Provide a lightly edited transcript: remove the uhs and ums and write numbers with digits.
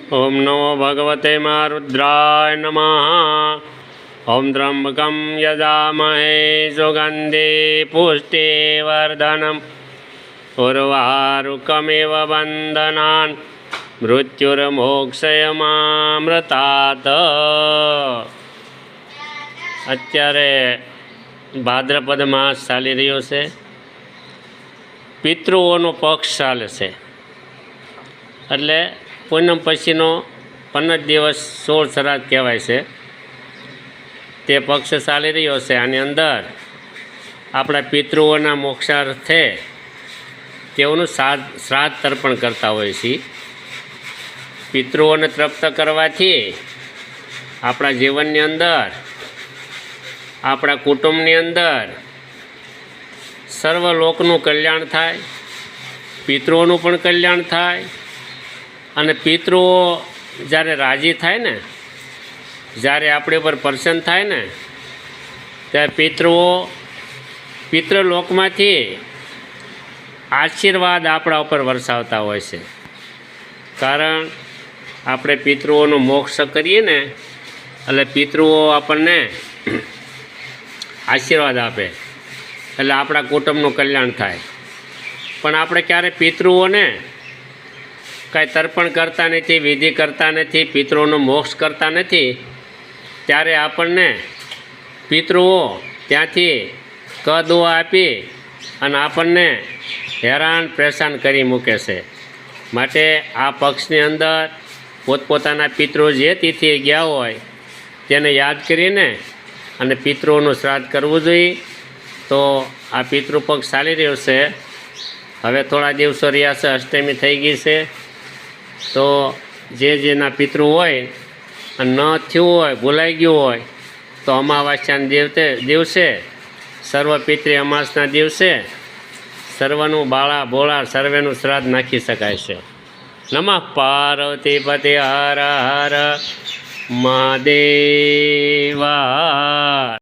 ओम नमो भगवते रुद्राय नमः। ओम त्र्यंबकं यजामहे सुगंधि पुष्टिवर्धनम् उर्वारुकमिव बन्धनान् मृत्युर्मोक्षयमामृतात्। અત્યારે ભાદ્રપદ માસ ચાલી રહ્યો છે, પિતૃઓનો પક્ષ ચાલે છે, એટલે પૂનમ પછીનો 15 દિવસ 16 શ્રાદ્ધ કહેવાય છે, તે પક્ષ ચાલી રહ્યો છે. આની અંદર આપણા પિતૃઓના મોક્ષાર્થે તેઓનું શ્રાદ્ધ તર્પણ કરતા હોય છે. પિતૃઓને તૃપ્ત કરવાથી આપણા જીવનની અંદર, આપણા કુટુંબની અંદર સર્વ લોકનું કલ્યાણ થાય, પિતૃઓનું પણ કલ્યાણ થાય. અને પિતૃઓ જ્યારે રાજી થાય ને, જ્યારે આપણી ઉપર પ્રસન્ન થાય ને, ત્યારે પિતૃલોકમાંથી આશીર્વાદ આપણા ઉપર વરસાવતા હોય છે. કારણ આપણે પિતૃઓનો મોક્ષ કરીએ ને, એટલે પિતૃઓ આપણને આશીર્વાદ આપે, એટલે આપણા કુટુંબનું કલ્યાણ થાય. પણ આપણે ક્યારે પિતૃઓને કાંઈ તર્પણ કરતા નથી, વિધિ કરતા નથી, પિતૃઓનો મોક્ષ કરતા નથી, ત્યારે આપણને પિતૃઓ ત્યાંથી કદુઆ આપી અને આપણને હેરાન પરેશાન કરી મૂકે છે. માટે આ પક્ષની અંદર પોતપોતાના પિતૃ જે તિથિએ ગયા હોય તેને યાદ કરીને અને પિતૃઓનું શ્રાદ્ધ કરવું જોઈએ. તો આ પિતૃપક્ષ ચાલી રહ્યો છે, હવે થોડા દિવસો રહ્યા છે, અષ્ટમી થઈ ગઈ છે. તો જેના પિતૃ હોય અને ન થયું હોય, ભૂલાઈ ગયું હોય, તો અમાવાસ્યાના દિવસે સર્વ પિતૃ અમાસના દિવસે સર્વનું બાળા ભોળા સર્વેનું શ્રાદ્ધ નાખી શકાય છે. નમઃ પાર્વતી પતે હર હર મહાદેવા.